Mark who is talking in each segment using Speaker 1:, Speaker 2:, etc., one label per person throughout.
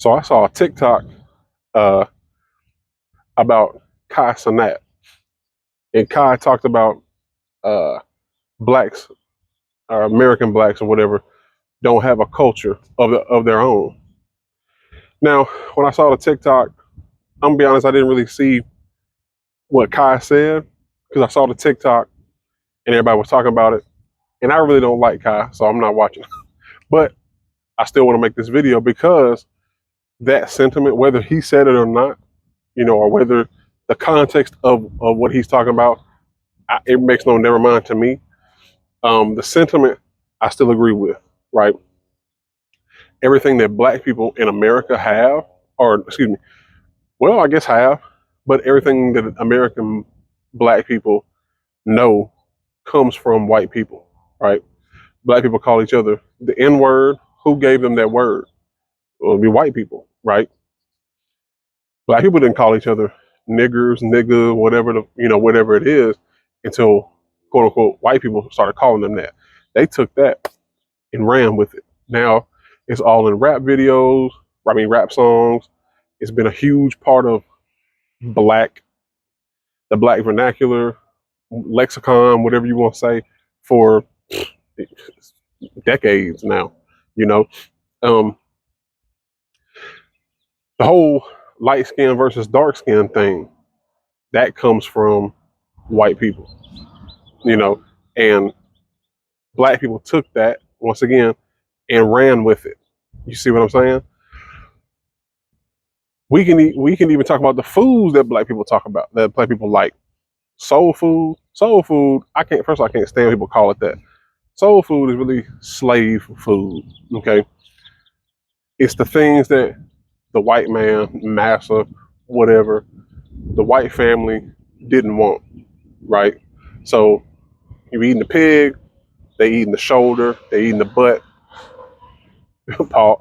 Speaker 1: So I saw a TikTok uh, about Cenat, and Kai talked about uh, blacks or American blacks or whatever don't have a culture of their own. Now, when I saw the TikTok, I'm gonna be honest, I didn't really see what Kai said because I saw the TikTok and everybody was talking about it, and I really don't like Kai, so I'm not watching. But I still want to make this video because that sentiment, whether he said it or not, or whether the context of what he's talking about, it makes no never mind to me. The sentiment I still agree with, right? Everything that black people in America have, or excuse me, well, I guess have, but everything that American black people know comes from white people, right? Black people call each other the N word. Who gave them that word? Well, it'd be white people, right? Black people didn't call each other niggers, nigga, whatever whatever it is, until quote unquote white people started calling them that. They took that and ran with it. Now it's all in rap videos. I mean, rap songs. It's been a huge part of black, the black vernacular, lexicon, whatever you want to say, for decades now. You know, um, the whole light skin versus dark skin thing that comes from white people. And black people took that once again and ran with it. You see what I'm saying? We can even talk about the foods that black people talk about, that black people like. Soul food. Soul food, I can't first of all, I can't stand when people call it that. Soul food is really slave food. Okay. It's the things that the white man, massa, whatever, the white family didn't want, right? So you're eating the pig, they eating the shoulder, they eating the butt. Paul,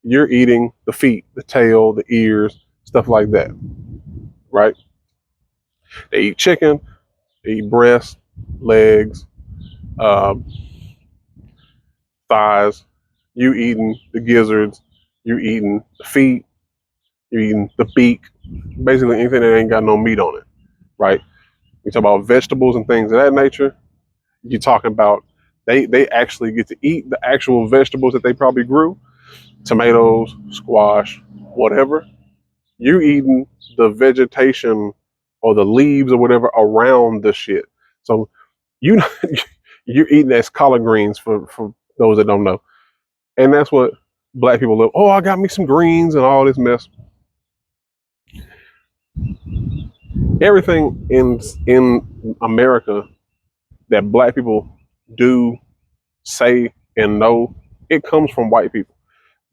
Speaker 1: you're eating the feet, the tail, the ears, stuff like that, right? They eat chicken, they eat breast, legs, um, thighs. You eating the gizzards, you eating the feet, you eating the beak, basically anything that ain't got no meat on it, right? You talk about vegetables and things of that nature. You're talking about they actually get to eat the actual vegetables that they probably grew, tomatoes, squash, whatever. You eating the vegetation or the leaves or whatever around the shit. So you you're eating as collard greens for those that don't know. And that's what black people live. Oh, I got me some greens and all this mess. Everything in America that black people do, say, and know, it comes from white people.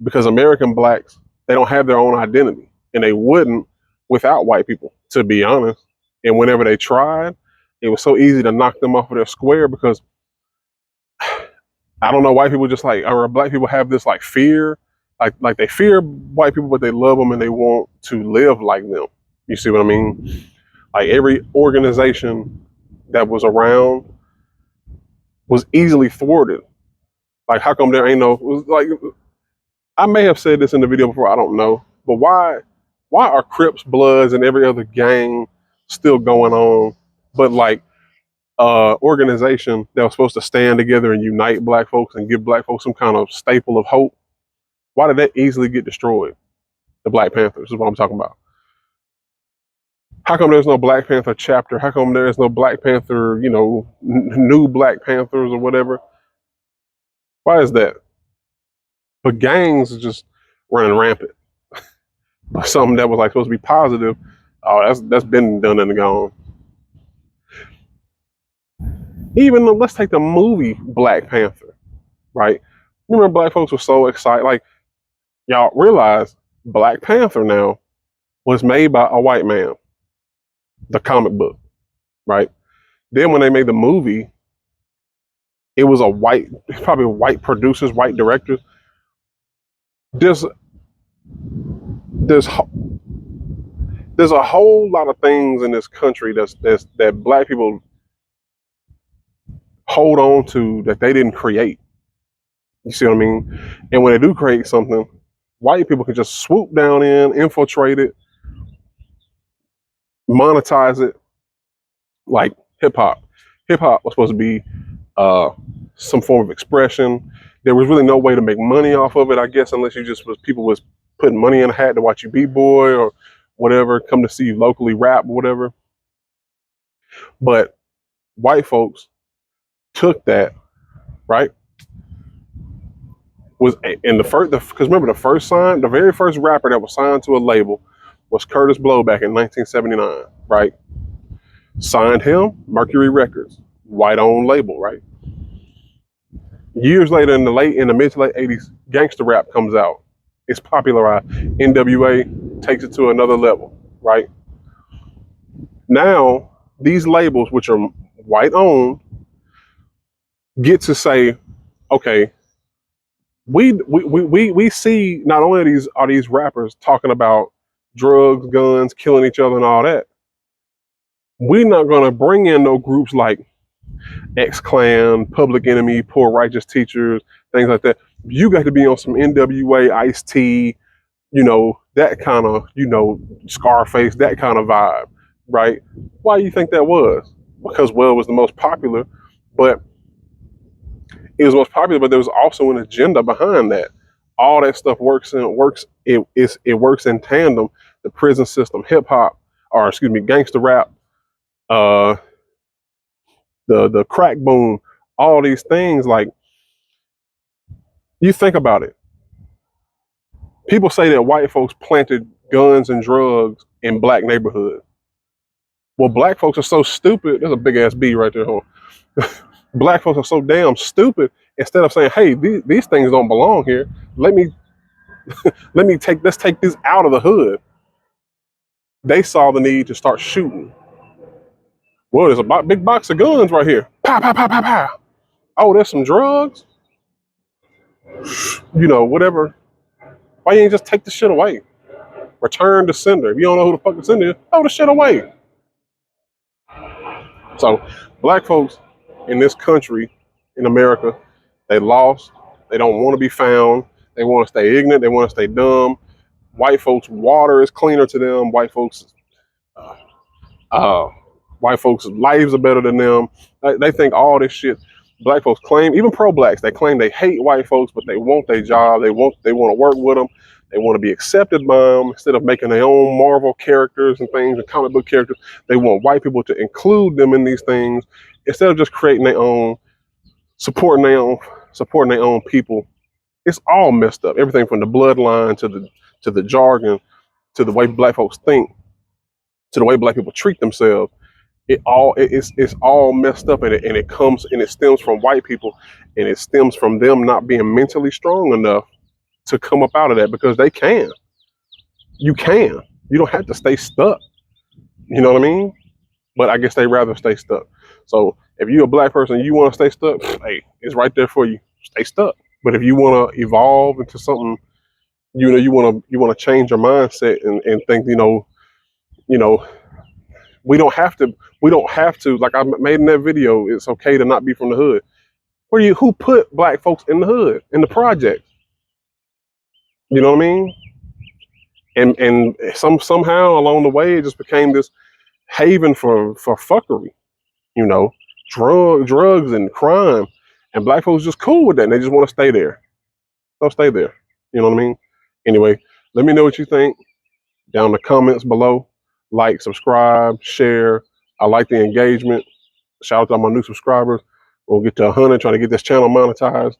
Speaker 1: Because American blacks, they don't have their own identity. And they wouldn't without white people, to be honest. And whenever they tried, it was so easy to knock them off of their square because I don't know, white people just like, or black people have this like fear, like they fear white people, but they love them and they want to live like them. You see what I mean? Like every organization that was around was easily thwarted. Like how come there ain't no, like, I may have said this in the video before, I don't know, but why are Crips, Bloods, and every other gang still going on, but like organization that was supposed to stand together and unite black folks and give black folks some kind of staple of hope, why did that easily get destroyed? The Black Panthers is what I'm talking about. How come there's no Black Panther chapter? How come there's no Black Panther, new Black Panthers or whatever? Why is that? But gangs are just running rampant. But something that was like supposed to be positive, oh, that's been done and gone. Even let's take the movie Black Panther, right? Remember, black folks were so excited. Like, y'all realize Black Panther now was made by a white man, the comic book, right? Then when they made the movie, it was probably white producers, white directors. There's there's there's a whole lot of things in this country that black people hold on to that they didn't create. You see what I mean? And when they do create something, white people can just swoop down in, infiltrate it, monetize it, like hip hop. Hip hop was supposed to be uh, some form of expression. There was really no way to make money off of it, I guess, unless you just was people was putting money in a hat to watch you b-boy or whatever, come to see you locally rap or whatever. But white folks took that, right? Was in the first, because remember the very first rapper that was signed to a label was Curtis Blow back in 1979, right? Signed him, Mercury Records, white-owned label, right? Years later, in the mid to late '80s, gangster rap comes out. It's popularized. NWA takes it to another level, right? Now, these labels, which are white-owned, get to say, okay, we see not only are these rappers talking about drugs, guns, killing each other, and all that. We're not gonna bring in no groups like X-Clan, Public Enemy, Poor Righteous Teachers, things like that. You got to be on some NWA, Ice-T, that kind of, Scarface, that kind of vibe, right? Why do you think that was? Because, well, it was the most popular, but there was also an agenda behind that. All that stuff works in tandem. The prison system, hip hop, or excuse me, gangster rap, uh, the crack boom, all these things. Like, you think about it. People say that white folks planted guns and drugs in black neighborhoods. Well, black folks are so stupid. There's a big ass B right there. Black folks are so damn stupid. Instead of saying, "Hey, these things don't belong here. Let me let's take this out of the hood." They saw the need to start shooting. Well, there's a big box of guns right here. Pow, pow, pow, pow, pow. Oh, there's some drugs. Whatever. Why you ain't just take the shit away? Return the sender. If you don't know who the fuck the sender is, throw the shit away. So, black folks in this country, in America, they lost. They don't want to be found. They want to stay ignorant. They want to stay dumb. White folks' water is cleaner to them. White folks' lives are better than them. They think all this shit. Black folks claim, even pro-blacks, they claim they hate white folks, but they want their job. They want to work with them. They want to be accepted by them. Instead of making their own Marvel characters and things and comic book characters, they want white people to include them in these things instead of just creating their own, supporting their own people. It's all messed up. Everything from the bloodline to the jargon, to the way black folks think, to the way black people treat themselves. It's all messed up, and it stems from white people, and it stems from them not being mentally strong enough to come up out of that, because they can. You can. You don't have to stay stuck. You know what I mean? But I guess they rather stay stuck. So if you're a black person and you want to stay stuck, hey, it's right there for you. Stay stuck. But if you want to evolve into something, you want to change your mindset and think, we don't have to, like I made in that video, it's okay to not be from the hood. Who put black folks in the hood, in the project? You know what I mean? And somehow along the way, it just became this haven for fuckery, drugs and crime. And black folks just cool with that, and they just want to stay there. They'll stay there. You know what I mean? Anyway, let me know what you think down in the comments below. Like, subscribe, share. I like the engagement. Shout out to all my new subscribers. We'll get to 100, trying to get this channel monetized.